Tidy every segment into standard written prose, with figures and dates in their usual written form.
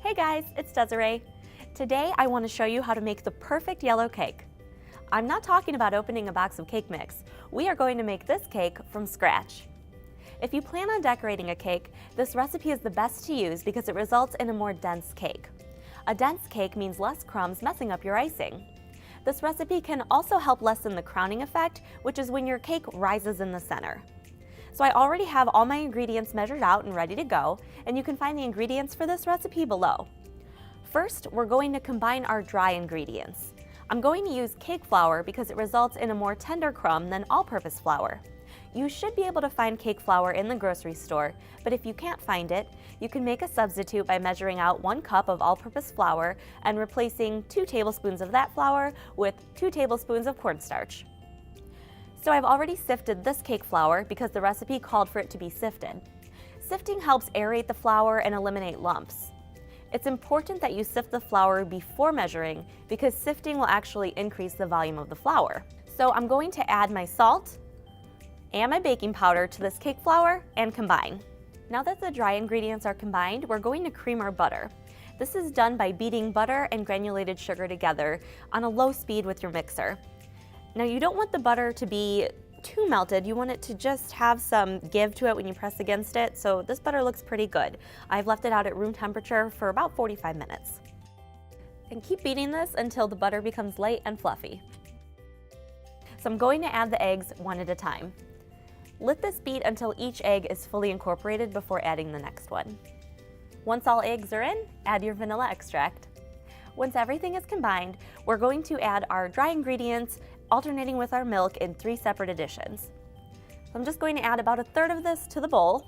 Hey guys, it's Desiree. Today I want to show you how to make the perfect yellow cake. I'm not talking about opening a box of cake mix. We are going to make this cake from scratch. If you plan on decorating a cake, this recipe is the best to use because it results in a more dense cake. A dense cake means less crumbs messing up your icing. This recipe can also help lessen the crowning effect, which is when your cake rises in the center. So I already have all my ingredients measured out and ready to go, and you can find the ingredients for this recipe below. First, we're going to combine our dry ingredients. I'm going to use cake flour because it results in a more tender crumb than all-purpose flour. You should be able to find cake flour in the grocery store, but if you can't find it, you can make a substitute by measuring out 1 cup of all-purpose flour and replacing 2 tablespoons of that flour with 2 tablespoons of cornstarch. So I've already sifted this cake flour because the recipe called for it to be sifted. Sifting helps aerate the flour and eliminate lumps. It's important that you sift the flour before measuring because sifting will actually increase the volume of the flour. So I'm going to add my salt and my baking powder to this cake flour and combine. Now that the dry ingredients are combined, we're going to cream our butter. This is done by beating butter and granulated sugar together on a low speed with your mixer. Now you don't want the butter to be too melted, you want it to just have some give to it when you press against it, so this butter looks pretty good. I've left it out at room temperature for about 45 minutes. And keep beating this until the butter becomes light and fluffy. So I'm going to add the eggs one at a time. Let this beat until each egg is fully incorporated before adding the next one. Once all eggs are in, add your vanilla extract. Once everything is combined, we're going to add our dry ingredients, alternating with our milk in 3 separate additions. So I'm just going to add about 1/3 of this to the bowl.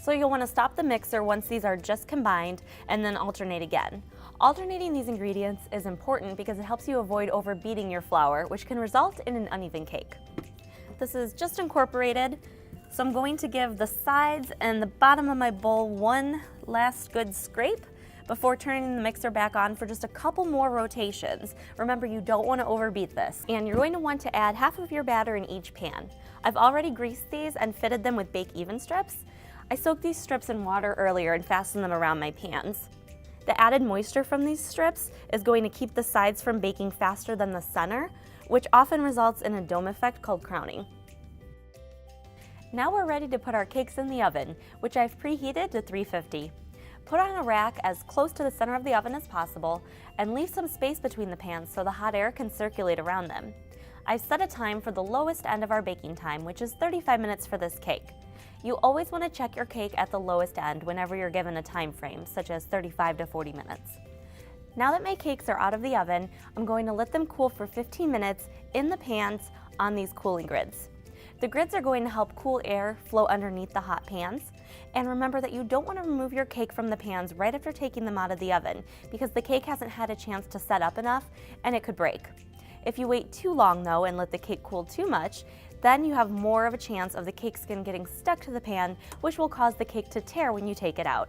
So you'll want to stop the mixer once these are just combined and then alternate again. Alternating these ingredients is important because it helps you avoid overbeating your flour, which can result in an uneven cake. This is just incorporated, so I'm going to give the sides and the bottom of my bowl one last good scrape before turning the mixer back on for just a couple more rotations. Remember, you don't want to overbeat this. And you're going to want to add half of your batter in each pan. I've already greased these and fitted them with bake even strips. I soaked these strips in water earlier and fastened them around my pans. The added moisture from these strips is going to keep the sides from baking faster than the center, which often results in a dome effect called crowning. Now we're ready to put our cakes in the oven, which I've preheated to 350. Put on a rack as close to the center of the oven as possible and leave some space between the pans so the hot air can circulate around them. I've set a time for the lowest end of our baking time, which is 35 minutes for this cake. You always want to check your cake at the lowest end whenever you're given a time frame, such as 35 to 40 minutes. Now that my cakes are out of the oven, I'm going to let them cool for 15 minutes in the pans on these cooling grids. The grids are going to help cool air flow underneath the hot pans. And remember that you don't want to remove your cake from the pans right after taking them out of the oven because the cake hasn't had a chance to set up enough and it could break. If you wait too long though and let the cake cool too much, then you have more of a chance of the cake skin getting stuck to the pan, which will cause the cake to tear when you take it out.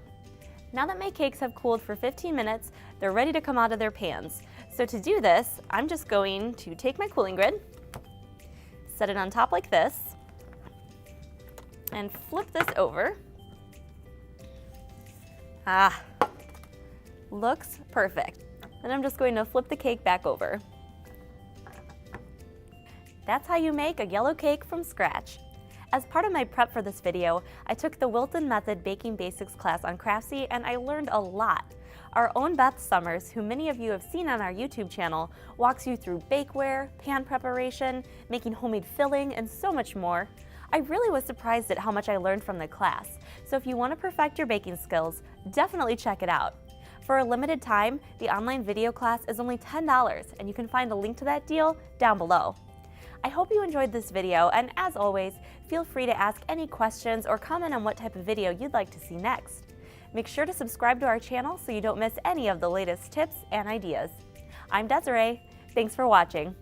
Now that my cakes have cooled for 15 minutes, they're ready to come out of their pans. So to do this, I'm just going to take my cooling grid, set it on top like this, and flip this over. Looks perfect. Then I'm just going to flip the cake back over. That's how you make a yellow cake from scratch. As part of my prep for this video, I took the Wilton Method Baking Basics class on Craftsy and I learned a lot. Our own Beth Summers, who many of you have seen on our YouTube channel, walks you through bakeware, pan preparation, making homemade filling, and so much more. I really was surprised at how much I learned from the class, so if you want to perfect your baking skills, definitely check it out. For a limited time, the online video class is only $10, and you can find a link to that deal down below. I hope you enjoyed this video, and as always, feel free to ask any questions or comment on what type of video you'd like to see next. Make sure to subscribe to our channel so you don't miss any of the latest tips and ideas. I'm Desiree. Thanks for watching.